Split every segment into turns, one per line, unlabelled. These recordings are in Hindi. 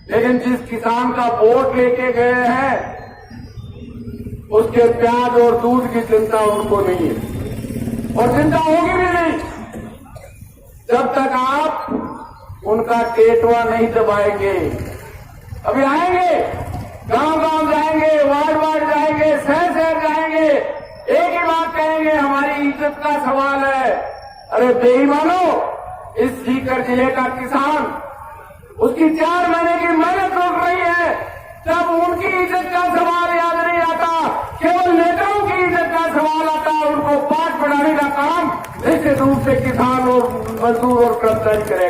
लेकिन जिस किसान का वोट लेके गए हैं उसके प्याज और दूध की चिंता उनको नहीं है और चिंता होगी भी नहीं जब तक आप उनका टेटवा नहीं दबाएंगे। अभी आएंगे, गांव-गांव जाएंगे, वार्ड-वार्ड जाएंगे, शहर-शहर जाएंगे, एक ही बात कहेंगे, हमारी इज्जत का सवाल है। अरे बेईमानो, इस सीकर जिले का किसान उसकी 4 महीने की मेहनत रोक रही है, तब उनकी इज्जत का सवाल याद नहीं आता, केवल नेताओं की इज्जत का सवाल आता। उनको पाठ पढ़ाने का काम निश्चित रूप से किसान और मजदूर और कर्मचारी करे।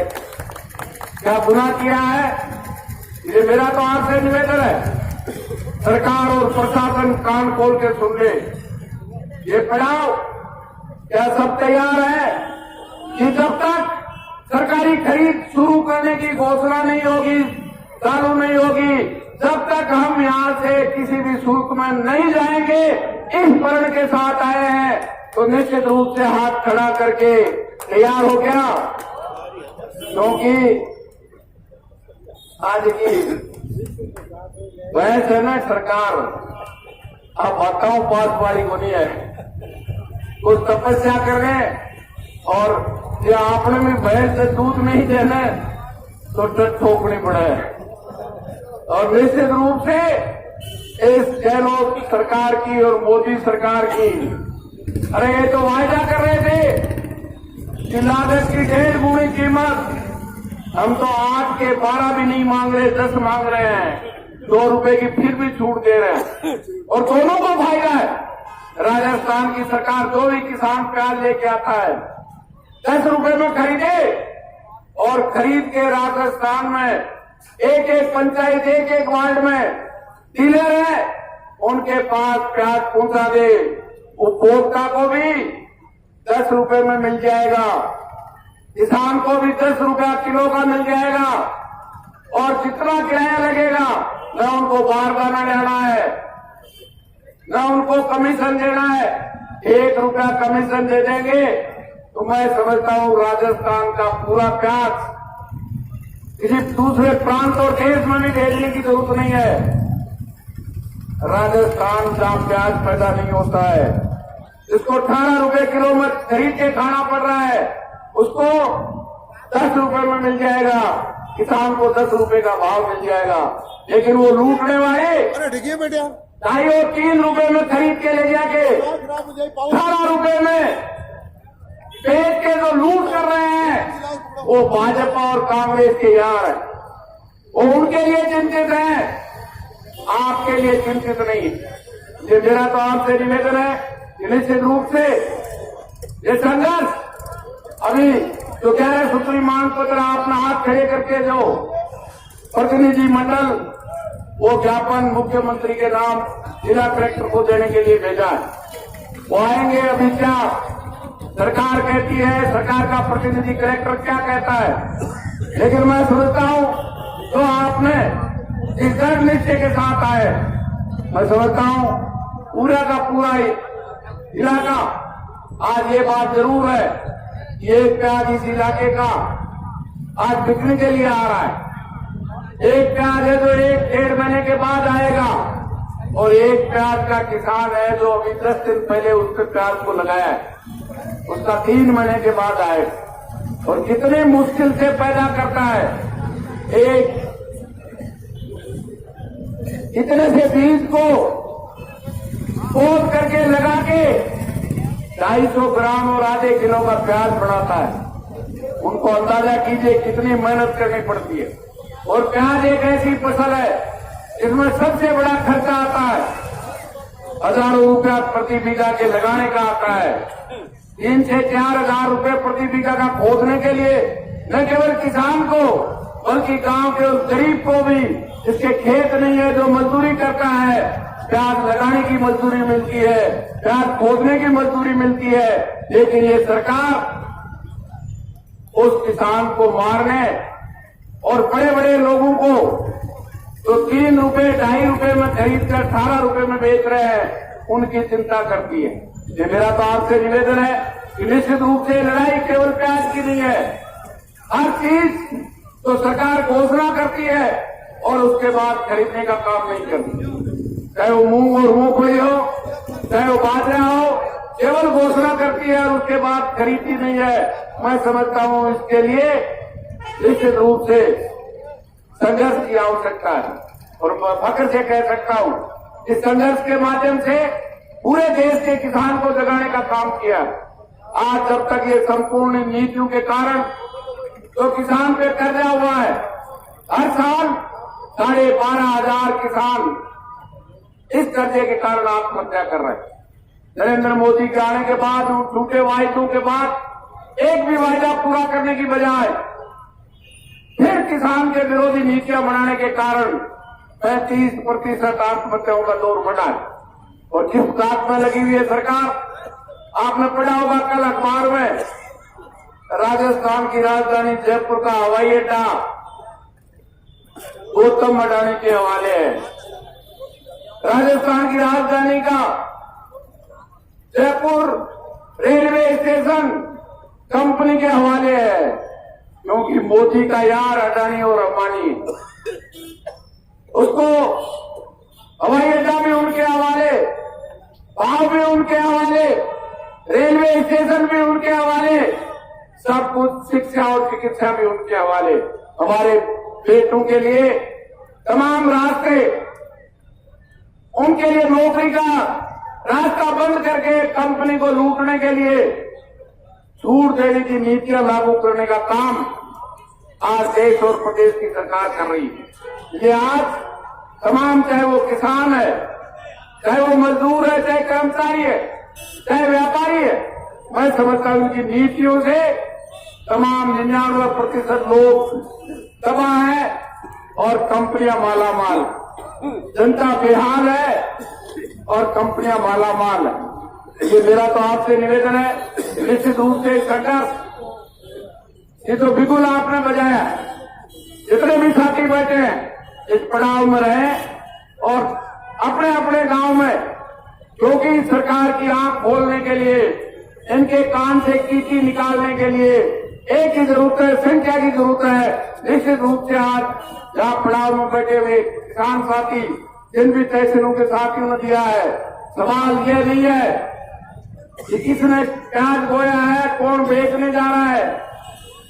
क्या गुनाह किया है? ये मेरा तो आपसे निवेदन है, सरकार और प्रशासन कान खोल के सुन ले। ये पढ़ाओ, क्या सब तैयार है कि जब तक सरकारी खरीद शुरू करने की घोषणा नहीं होगी, चालू नहीं होगी, जब तक हम यहां से किसी भी शुल्क में नहीं जाएंगे, इस प्रण के साथ आए हैं, तो निश्चित रूप से हाथ खड़ा करके तैयार हो गया। क्योंकि आज की बहस है ना सरकार, अब बताओ पास वाली को नहीं है, कुछ तपस्या करने और ये आपने भी भैंस से दूध नहीं देना तो डट ठोकनी पड़े। और निश्चित रूप से इस गहलोत सरकार की और मोदी सरकार की, अरे ये तो वायदा कर रहे थे कि लागत की 1.5 गुनी कीमत, हम तो 8 के 12 भी नहीं मांग रहे, 10 मांग रहे हैं, 2 रुपए की फिर भी छूट दे रहे हैं और दोनों को फायदा है। राजस्थान की सरकार जो भी किसान प्याज लेके आता है 10 रुपए में खरीदे और खरीद के राजस्थान में एक पंचायत, एक वार्ड में डीलर है, उनके पास प्याज पहुंचा दे, उपभोक्ता को भी 10 रुपए में मिल जाएगा, किसान को भी 10 रुपया किलो का मिल जाएगा और जितना किराया लगेगा न उनको बाहर जाना लेना है, न उनको कमीशन देना है, 1 रुपया कमीशन दे देंगे तो मैं समझता हूं राजस्थान का पूरा प्याज किसी दूसरे प्रांत और देश में भी भेजने की जरूरत नहीं है। राजस्थान जहां प्याज पैदा नहीं होता है, जिसको 18 रुपए किलो में खरीद के खाना पड़ रहा है, उसको 10 रुपए में मिल जाएगा, किसान को 10 रुपए का भाव मिल जाएगा। लेकिन वो लूटने वाले 2.5 और 3 रुपए में खरीद के ले जाके 18 रुपए में बेच के जो लूट कर रहे हैं, वो भाजपा और कांग्रेस के यार है, वो उनके लिए चिंतित हैं, आपके लिए चिंतित नहीं। ये मेरा तो आपसे निवेदन है कि निश्चित रूप से ये संघर्ष अभी जो 11 सूत्री मांग पत्र अपना हाथ खड़े करके जो प्रतिनिधि मंडल वो ज्ञापन मुख्यमंत्री के नाम जिला कलेक्टर को देने के लिए भेजा है, वो आएंगे। अभी क्या सरकार कहती है, सरकार का प्रतिनिधि कलेक्टर क्या कहता है, लेकिन मैं समझता हूं तो आपने इस दृढ़ निश्चय के साथ आए, मैं समझता हूं पूरा का पूरा इलाका आज ये बात जरूर है कि एक प्याज इस इलाके का आज बिकने के लिए आ रहा है। एक प्याज है जो 1-1.5 महीने के बाद आएगा और एक प्याज का किसान है जो अभी 10 दिन पहले उसके प्याज को लगाया है, उसका 3 महीने के बाद आएगा। और कितने मुश्किल से पैदा करता है, एक इतने से बीज को पोत करके लगा के 250 ग्राम और आधे किलो का प्याज बनाता है। उनको अंदाजा कीजिए कितनी मेहनत करनी पड़ती है। और प्याज एक ऐसी फसल है जिसमें सबसे बड़ा खर्चा आता है, हजारों रुपया प्रति बीघा के लगाने का आता है, 3 से 4 हजार रुपये प्रति बीघा का खोदने के लिए न केवल किसान को बल्कि गांव के उस गरीब को भी जिसके खेत नहीं है, जो मजदूरी करता है, प्याज लगाने की मजदूरी मिलती है, प्याज खोदने की मजदूरी मिलती है। लेकिन ये सरकार उस किसान को मारने और बड़े बड़े लोगों को जो 3 रुपए 2.5 रुपए में खरीद कर 18 रुपए में बेच रहे हैं, उनकी चिंता करती है। ये मेरा तो आपसे निवेदन है कि निश्चित रूप से लड़ाई केवल प्याज की नहीं है, हर चीज तो सरकार घोषणा करती है और उसके बाद खरीदने का काम नहीं करती। चाहे वो मूंग और मूंगफली हो, चाहे वो बाजरा हो, केवल घोषणा करती है और उसके बाद खरीदती नहीं है। मैं समझता हूं इसके लिए निश्चित रूप से संघर्ष की आवश्यकता है और मैं फख्र से कह सकता हूं इस संघर्ष के माध्यम से पूरे देश के किसान को जगाने का काम किया। आज जब तक ये संपूर्ण नीतियों के कारण तो किसान पे कर्जा हुआ है, हर साल 12,500 किसान इस कर्जे के कारण आत्महत्या कर रहे हैं। नरेंद्र मोदी के आने के बाद, झूठे वायदों के बाद एक भी वायदा पूरा करने की बजाय फिर किसान के विरोधी नीतियां बनाने के कारण 35% आत्महत्याओं का दौर बढ़ा है। और जिस बात में लगी हुई है सरकार, आपने पढ़ा होगा कल अखबार में, राजस्थान की राजधानी जयपुर का हवाई अड्डा गौतम अडानी के हवाले है। राजस्थान की राजधानी का जयपुर रेलवे स्टेशन कंपनी के हवाले है, क्योंकि मोदी का यार अडानी और अंबानी, उसको हवाई अड्डा भी उनके हवाले, भाव भी उनके हवाले, रेलवे स्टेशन भी उनके हवाले, सब कुछ शिक्षा और चिकित्सा भी उनके हवाले। हमारे बेटों के लिए तमाम रास्ते, उनके लिए नौकरी का रास्ता बंद करके कंपनी को लूटने के लिए छूट देने की नीतियां लागू करने का काम आज देश और प्रदेश की सरकार कर रही है। ये आज तमाम, चाहे वो किसान है, चाहे वो मजदूर है, चाहे कर्मचारी है, चाहे व्यापारी है, मैं समझता हूं कि नीतियों से तमाम 99% लोग तबाह है और कंपनियां मालामाल, जनता बेहाल है और कंपनियां मालामाल है। ये मेरा तो आपसे निवेदन है, निश्चित रूप से संघर्ष, ये तो बिल्कुल आपने बजाया, जितने भी साथी बैठे हैं इस पड़ाव में रहे और अपने अपने गांव में, क्योंकि सरकार की आंख खोलने के लिए, इनके कान से कीची निकालने के लिए एक ही जरूरत है, संख्या की जरूरत है। निश्चित रूप से आज जहां पड़ाव में बैठे हुए किसान साथी, जिन भी तहसीलों के साथियों ने दिया है, सवाल यह नहीं है कि किसने प्याज बोया है, कौन बेचने जा रहा है।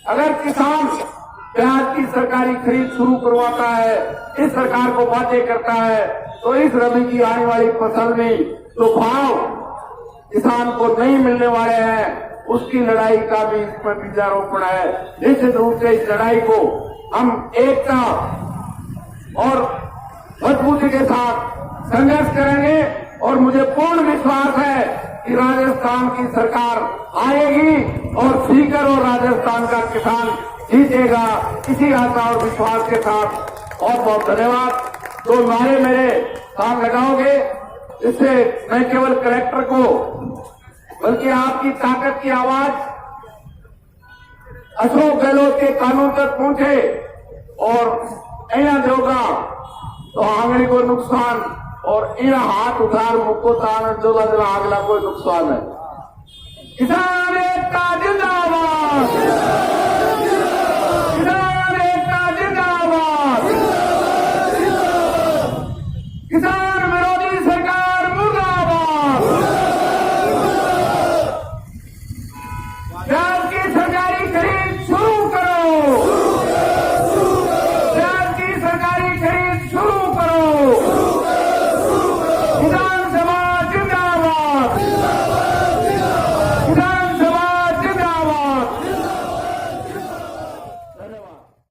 अगर किसान प्याज की सरकारी खरीद शुरू करवाता है, इस सरकार को वादे करता है, तो इस रबी की आने वाली फसल में जो भाव किसान को नहीं मिलने वाले हैं, उसकी लड़ाई का भी इसमें बीजारोपण है। निश्चित रूप से इस लड़ाई को हम एकता और मजबूती के साथ संघर्ष करेंगे और मुझे पूर्ण विश्वास है कि राजस्थान की सरकार आएगी और सीकर और राजस्थान का किसान जीतेगा। इसी आशा और विश्वास के साथ बहुत बहुत धन्यवाद। तो नारे मेरे साथ लगाओगे, इससे मैं केवल कलेक्टर को, बल्कि आपकी ताकत की आवाज अशोक गहलोत के कानून तक पहुंचे और ऐना देगा तो आंगड़ी को नुकसान और इन हाथ उधार मुक्को तान जोला जला अगला कोई नुकसान है। किसान एकता जिंदाबाद।